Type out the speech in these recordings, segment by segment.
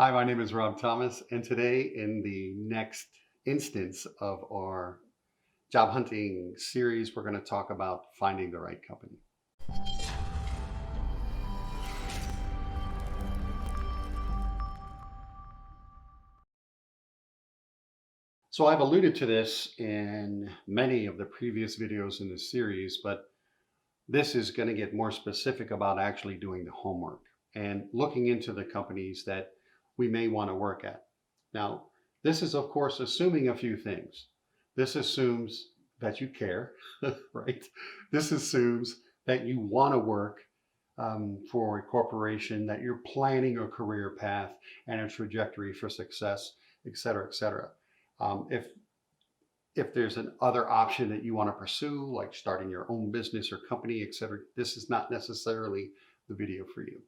Hi, my name is Rob Thomas, and today, in the next instance of our job hunting series, we're going to talk about finding the right company. So, I've alluded to this in many of the previous videos in this series, but this is going to get more specific about actually doing the homework and looking into the companies that we may want to work at. Now, this is, of course, assuming a few things. This assumes that you care, right? This assumes that you want to work for a corporation, that you're planning a career path and a trajectory for success, et cetera, et cetera. If there's an other option that you want to pursue, like starting your own business or company, et cetera, this is not necessarily the video for you.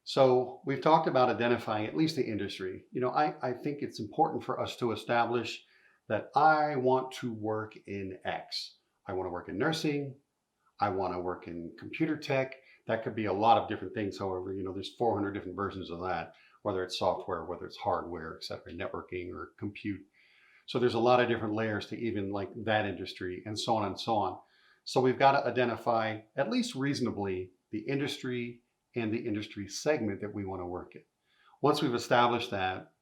So we've talked about identifying at least the industry. I think it's important for us to establish that I want to work in X. I want to work in nursing. I want to work in computer tech. That could be a lot of different things. However, there's 400 different versions of that, whether it's software, whether it's hardware, et cetera, networking or compute. So there's a lot of different layers to even like that industry and so on and so on. So we've got to identify at least reasonably the industry and the industry segment that we want to work in. Once we've established that,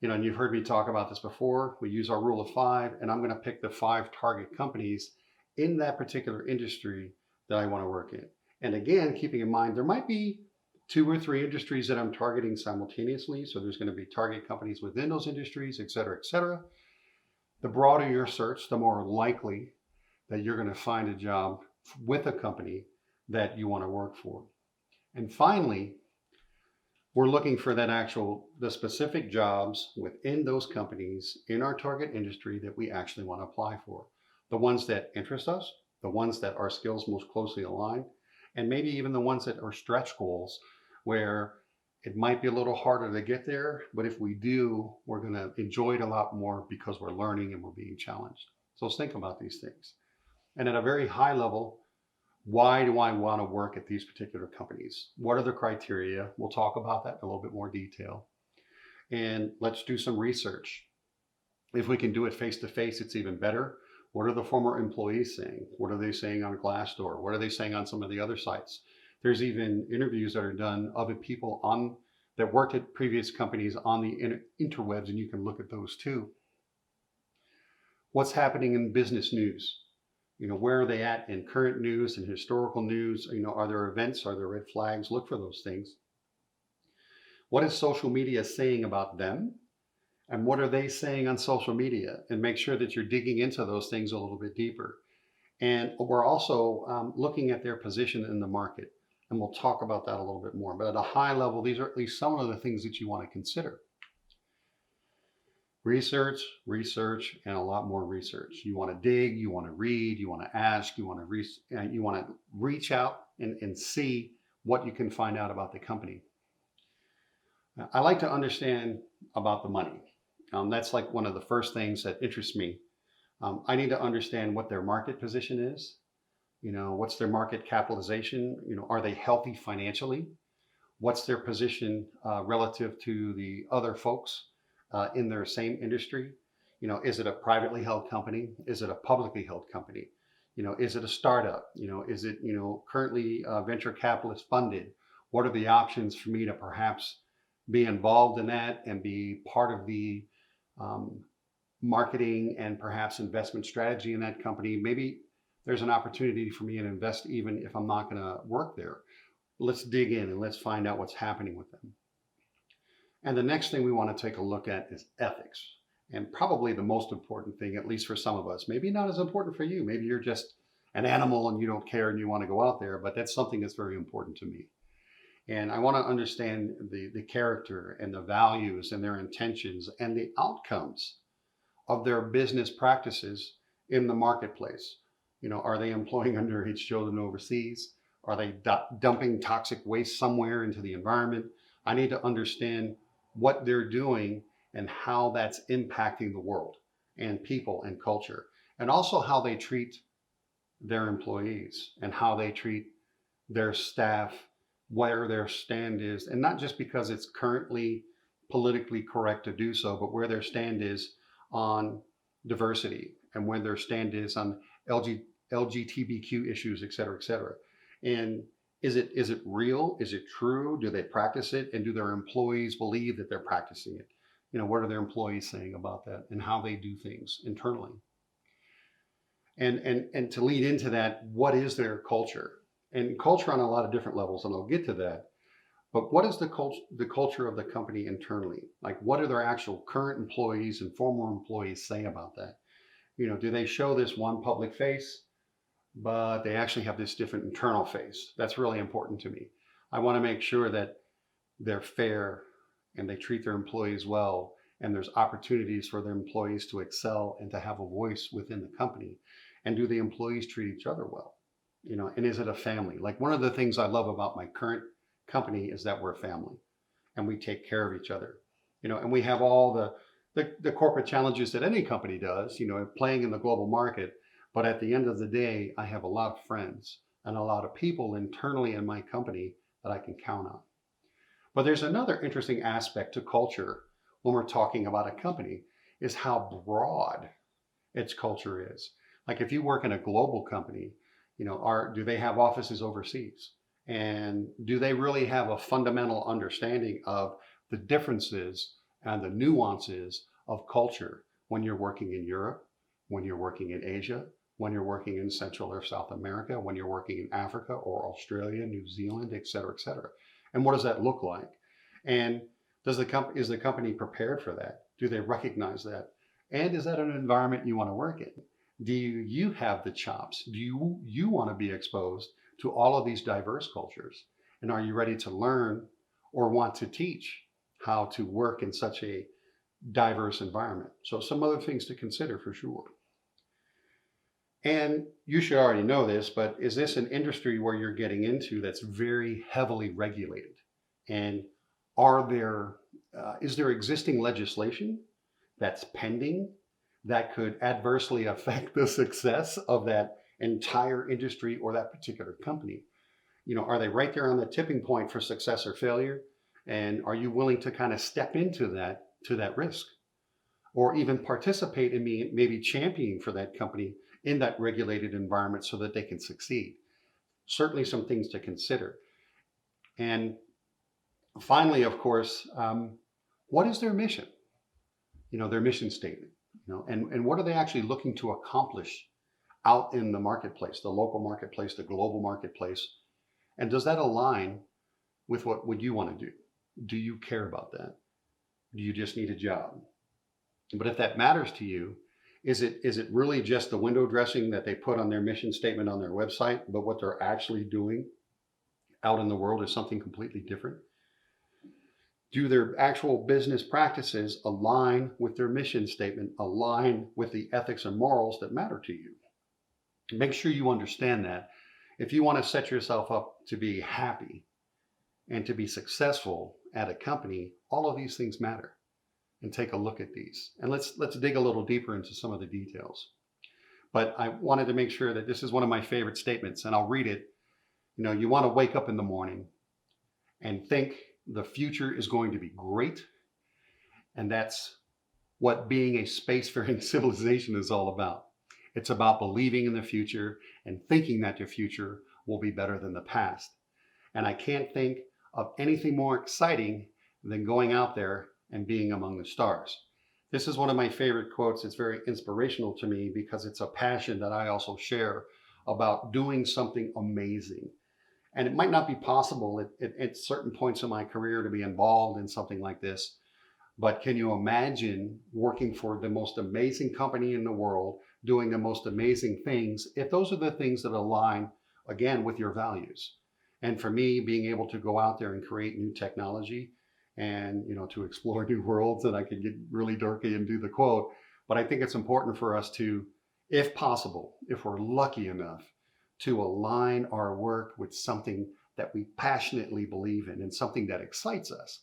and you've heard me talk about this before, we use our rule of five, and I'm going to pick the 5 target companies in that particular industry that I want to work in. And again, keeping in mind, there might be 2 or 3 industries that I'm targeting simultaneously. So there's going to be target companies within those industries, et cetera, et cetera. The broader your search, the more likely that you're going to find a job with a company that you want to work for. And finally, we're looking for the specific jobs within those companies in our target industry that we actually want to apply for. The ones that interest us, the ones that our skills most closely align, and maybe even the ones that are stretch goals where it might be a little harder to get there, but if we do, we're going to enjoy it a lot more because we're learning and we're being challenged. So let's think about these things. And at a very high level, why do I want to work at these particular companies? What are the criteria? We'll talk about that in a little bit more detail. And let's do some research. If we can do it face to face, it's even better. What are the former employees saying? What are they saying on Glassdoor? What are they saying on some of the other sites? There's even interviews that are done of people that worked at previous companies on the interwebs, and you can look at those too. What's happening in business news? Where are they at in current news and historical news? Are there events? Are there red flags? Look for those things. What is social media saying about them? And what are they saying on social media? And make sure that you're digging into those things a little bit deeper. And we're also looking at their position in the market. And we'll talk about that a little bit more. But at a high level, these are at least some of the things that you want to consider. Research, research, and a lot more research. You want to dig, you want to read, you want to ask, you want to reach out and see what you can find out about the company. I like to understand about the money. That's like one of the first things that interests me. I need to understand what their market position is. What's their market capitalization? Are they healthy financially? What's their position relative to the other folks in their same industry? Is it a privately held company? Is it a publicly held company? Is it a startup? Is it, currently venture capitalist funded? What are the options for me to perhaps be involved in that and be part of the marketing and perhaps investment strategy in that company? Maybe there's an opportunity for me to invest even if I'm not going to work there. Let's dig in and let's find out what's happening with them. And the next thing we want to take a look at is ethics. And probably the most important thing, at least for some of us, maybe not as important for you. Maybe you're just an animal and you don't care and you want to go out there, but that's something that's very important to me. And I want to understand the character and the values and their intentions and the outcomes of their business practices in the marketplace. Are they employing underage children overseas? Are they dumping toxic waste somewhere into the environment? I need to understand what they're doing and how that's impacting the world and people and culture, and also how they treat their employees and how they treat their staff where their stand is, and not just because it's currently politically correct to do so, but where their stand is on diversity and where their stand is on LG, LGBTQ issues, et cetera, et cetera. And is it real? Is it true? Do they practice it? And do their employees believe that they're practicing it? What are their employees saying about that and how they do things internally? And to lead into that, what is their culture? And culture on a lot of different levels, and I'll get to that. But what is the culture of the company internally? Like, what do their actual current employees and former employees say about that? Do they show this one public face, but they actually have this different internal face? That's really important to me. I want to make sure that they're fair and they treat their employees well, and there's opportunities for their employees to excel and to have a voice within the company. And do the employees treat each other well? And is it a family? Like, one of the things I love about my current company is that we're a family and we take care of each other, and we have all the corporate challenges that any company does, playing in the global market. But at the end of the day, I have a lot of friends and a lot of people internally in my company that I can count on. But there's another interesting aspect to culture when we're talking about a company, is how broad its culture is. Like, if you work in a global company, do they have offices overseas? And do they really have a fundamental understanding of the differences and the nuances of culture when you're working in Europe, when you're working in Asia, when you're working in Central or South America, when you're working in Africa or Australia, New Zealand, et cetera, et cetera? And what does that look like? And is the company prepared for that? Do they recognize that? And is that an environment you want to work in? Do you have the chops? Do you want to be exposed to all of these diverse cultures? And are you ready to learn or want to teach how to work in such a diverse environment? So some other things to consider for sure. And you should already know this, but is this an industry where you're getting into that's very heavily regulated? And is there existing legislation that's pending that could adversely affect the success of that entire industry or that particular company? Are they right there on the tipping point for success or failure? And are you willing to kind of step into that risk, or even participate in maybe championing for that company in that regulated environment so that they can succeed? Certainly some things to consider. And finally, of course, what is their mission? Their mission statement, and what are they actually looking to accomplish out in the marketplace, the local marketplace, the global marketplace? And does that align with what would you want to do? Do you care about that? Do you just need a job? But if that matters to you, is it really just the window dressing that they put on their mission statement on their website, but what they're actually doing out in the world is something completely different? Do their actual business practices align with their mission statement, align with the ethics and morals that matter to you? Make sure you understand that. If you want to set yourself up to be happy and to be successful at a company, all of these things matter. And take a look at these. And let's dig a little deeper into some of the details. But I wanted to make sure that this is one of my favorite statements, and I'll read it. You want to wake up in the morning and think the future is going to be great. And that's what being a spacefaring civilization is all about. It's about believing in the future and thinking that the future will be better than the past. And I can't think of anything more exciting than going out there and being among the stars. This is one of my favorite quotes. It's very inspirational to me because it's a passion that I also share about doing something amazing. And it might not be possible at certain points in my career to be involved in something like this, but can you imagine working for the most amazing company in the world, doing the most amazing things, if those are the things that align, again, with your values? And for me, being able to go out there and create new technology and to explore new worlds, and I could get really dorky and do the quote, but I think it's important for us to, if possible, if we're lucky enough, to align our work with something that we passionately believe in and something that excites us.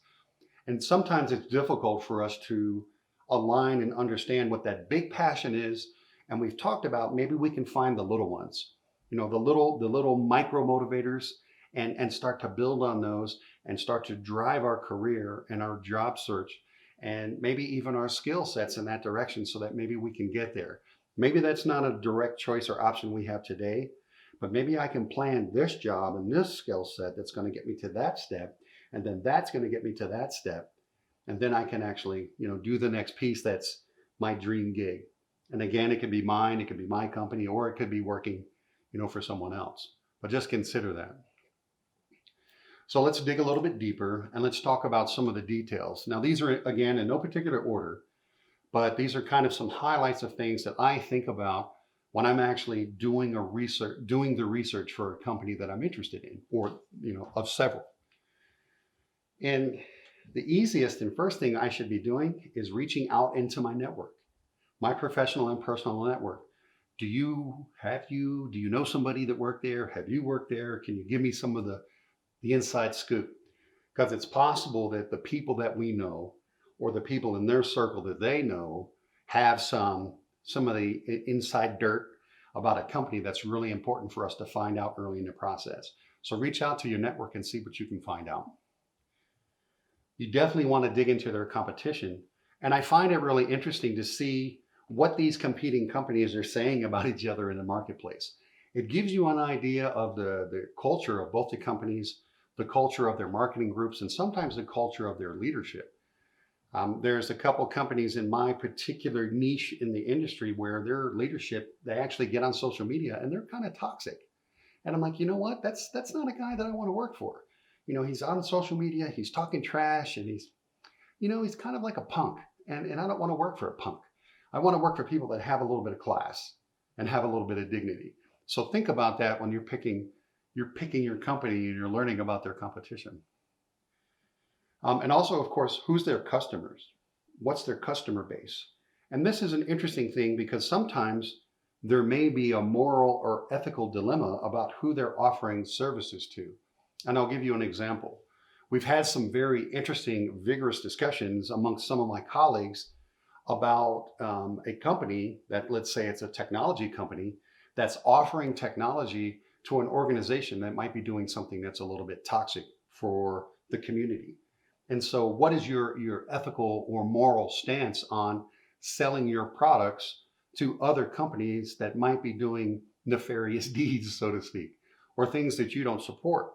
And sometimes it's difficult for us to align and understand what that big passion is. And we've talked about maybe we can find the little ones, the little micro motivators and start to build on those and start to drive our career and our job search and maybe even our skill sets in that direction so that maybe we can get there. Maybe that's not a direct choice or option we have today, but maybe I can plan this job and this skill set that's going to get me to that step, and then that's going to get me to that step, and then I can actually, do the next piece that's my dream gig. And again, it could be mine, it could be my company, or it could be working, for someone else. But just consider that. So let's dig a little bit deeper and let's talk about some of the details. Now, these are, again, in no particular order, but these are kind of some highlights of things that I think about when I'm actually doing the research for a company that I'm interested in, or, of several. And the easiest and first thing I should be doing is reaching out into my network, my professional and personal network. Do you know somebody that worked there? Have you worked there? Can you give me some of the inside scoop? Because it's possible that the people that we know or the people in their circle that they know have some of the inside dirt about a company that's really important for us to find out early in the process. So reach out to your network and see what you can find out. You definitely want to dig into their competition. And I find it really interesting to see what these competing companies are saying about each other in the marketplace. It gives you an idea of the culture of both the companies, the culture of their marketing groups, and sometimes the culture of their leadership. There's a couple companies in my particular niche in the industry where their leadership, they actually get on social media and they're kind of toxic. And I'm like, you know what? That's not a guy that I want to work for. He's on social media, he's talking trash, and he's kind of like a punk. And I don't want to work for a punk. I want to work for people that have a little bit of class and have a little bit of dignity. So think about that when you're picking your company and you're learning about their competition. And also, of course, who's their customers? What's their customer base? And this is an interesting thing because sometimes there may be a moral or ethical dilemma about who they're offering services to. And I'll give you an example. We've had some very interesting, vigorous discussions amongst some of my colleagues about a company that, let's say it's a technology company, that's offering technology to an organization that might be doing something that's a little bit toxic for the community. And so what is your ethical or moral stance on selling your products to other companies that might be doing nefarious deeds, so to speak, or things that you don't support?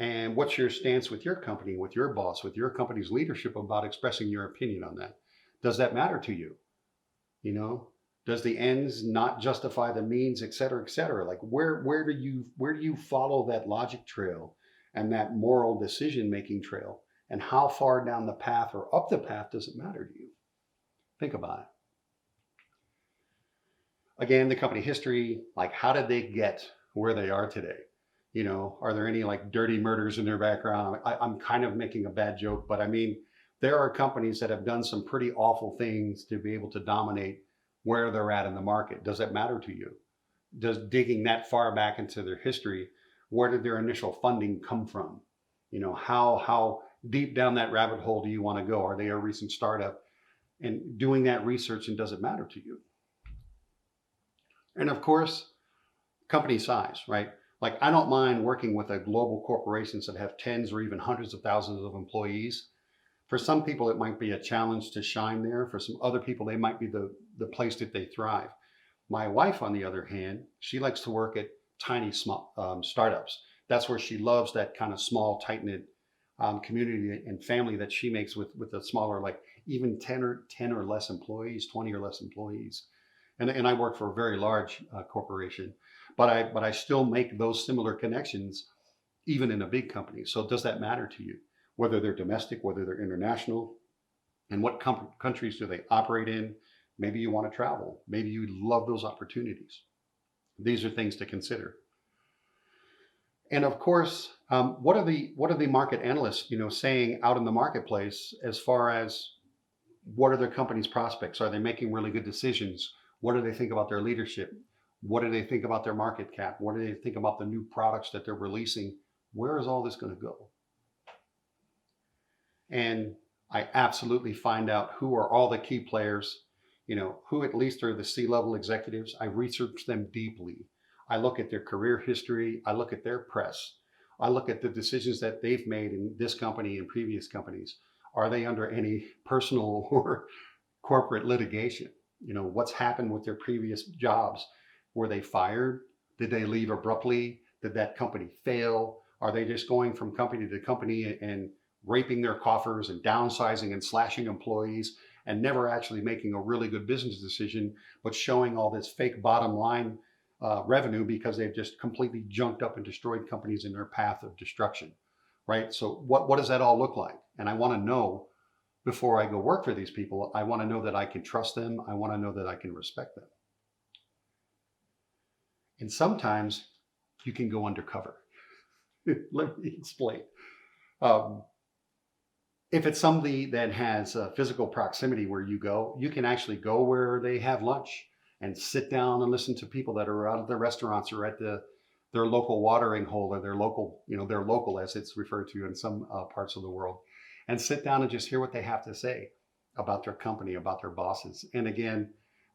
And what's your stance with your company, with your boss, with your company's leadership about expressing your opinion on that? Does that matter to you? Does the ends not justify the means, et cetera, et cetera? Like where do you follow that logic trail and that moral decision-making trail? And how far down the path or up the path does it matter to you? Think about it. Again, the company history, like how did they get where they are today? Are there any like dirty murders in their background? I'm kind of making a bad joke, but I mean, there are companies that have done some pretty awful things to be able to dominate where they're at in the market. Does that matter to you? Does digging that far back into their history, where did their initial funding come from? How deep down that rabbit hole do you want to go? Are they a recent startup? And doing that research, and does it matter to you? And of course, company size, right? Like I don't mind working with a global corporations that have tens or even hundreds of thousands of employees. For some people, it might be a challenge to shine there. For some other people, they might be the place that they thrive. My wife, on the other hand, she likes to work at tiny small startups. That's where she loves that kind of small, tight-knit community and family that she makes with a smaller, like even 10 or less employees, 20 or less employees. And I work for a very large corporation, but I still make those similar connections even in a big company. So does that matter to you? Whether they're domestic, whether they're international, and what countries do they operate in? Maybe you want to travel. Maybe you love those opportunities. These are things to consider. And of course, what are the market analysts, saying out in the marketplace as far as what are their company's prospects? Are they making really good decisions? What do they think about their leadership? What do they think about their market cap? What do they think about the new products that they're releasing? Where is all this going to go? And I absolutely find out who are all the key players, who at least are the C-level executives. I research them deeply. I look at their career history. I look at their press. I look at the decisions that they've made in this company and previous companies. Are they under any personal or corporate litigation? What's happened with their previous jobs? Were they fired? Did they leave abruptly? Did that company fail? Are they just going from company to company and raping their coffers and downsizing and slashing employees and never actually making a really good business decision, but showing all this fake bottom line revenue because they've just completely junked up and destroyed companies in their path of destruction, right? So what does that all look like? And I want to know before I go work for these people. I want to know that I can trust them. I want to know that I can respect them. And sometimes you can go undercover. Let me explain. If it's somebody that has physical proximity where you go, you can actually go where they have lunch and sit down and listen to people that are out of the restaurants or at their local watering hole or their local as it's referred to in some parts of the world, and sit down and just hear what they have to say about their company, about their bosses. And again,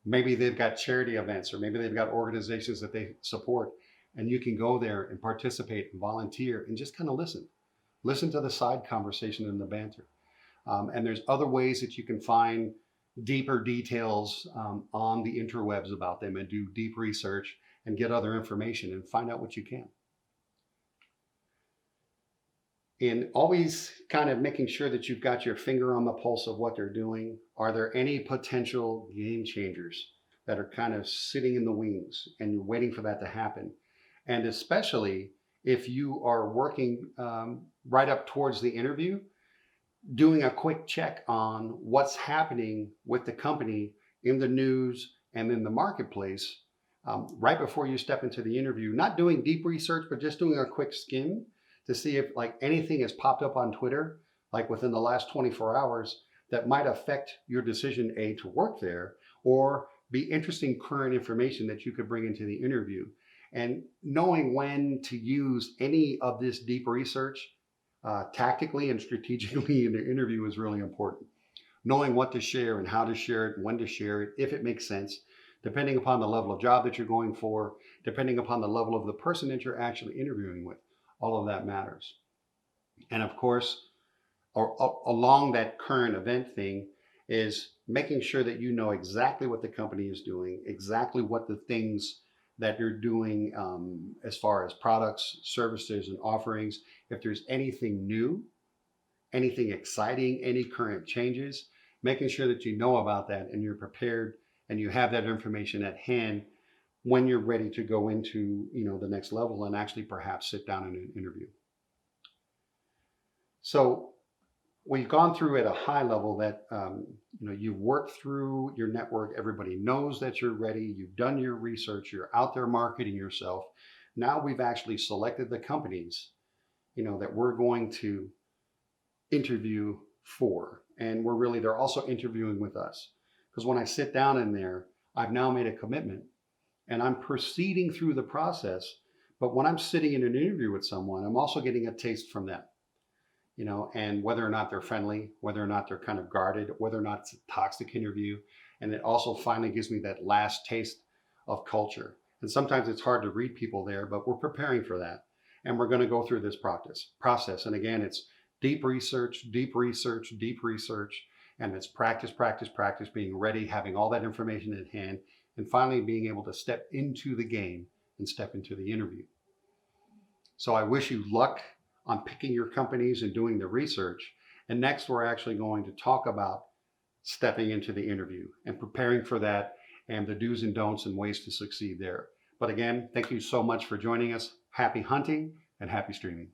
maybe they've got charity events or maybe they've got organizations that they support, and you can go there and participate and volunteer and just kind of listen to the side conversation and the banter. And there's other ways that you can find deeper details on the interwebs about them and do deep research and get other information and find out what you can. And always kind of making sure that you've got your finger on the pulse of what they're doing. Are there any potential game changers that are kind of sitting in the wings and you're waiting for that to happen? And especially if you are working right up towards the interview, doing a quick check on what's happening with the company in the news and in the marketplace right before you step into the interview. Not doing deep research, but just doing a quick skim to see if like anything has popped up on Twitter, like within the last 24 hours, that might affect your decision, A, to work there, or be interesting current information that you could bring into the interview. And knowing when to use any of this deep research tactically and strategically in the interview is really important. Knowing what to share and how to share it, when to share it, if it makes sense, depending upon the level of job that you're going for, depending upon the level of the person that you're actually interviewing with, all of that matters. And of course, along that current event thing is making sure that you know exactly what the company is doing, exactly what the things that you're doing as far as products, services, and offerings. If there's anything new, anything exciting, any current changes, making sure that you know about that and you're prepared and you have that information at hand when you're ready to go into the next level and actually perhaps sit down in an interview. So we've gone through at a high level that you've worked through your network. Everybody knows that you're ready. You've done your research. You're out there marketing yourself. Now we've actually selected the companies that we're going to interview for, and they're also interviewing with us, because when I sit down in there, I've now made a commitment and I'm proceeding through the process. But when I'm sitting in an interview with someone, I'm also getting a taste from them. And whether or not they're friendly, whether or not they're kind of guarded, whether or not it's a toxic interview. And it also finally gives me that last taste of culture. And sometimes it's hard to read people there, but we're preparing for that. And we're going to go through this process. And again, it's deep research, deep research, deep research. And it's practice, practice, practice, being ready, having all that information at hand, and finally being able to step into the game and step into the interview. So I wish you luck on picking your companies and doing the research. And next, we're actually going to talk about stepping into the interview and preparing for that and the do's and don'ts and ways to succeed there. But again, thank you so much for joining us. Happy hunting and happy streaming.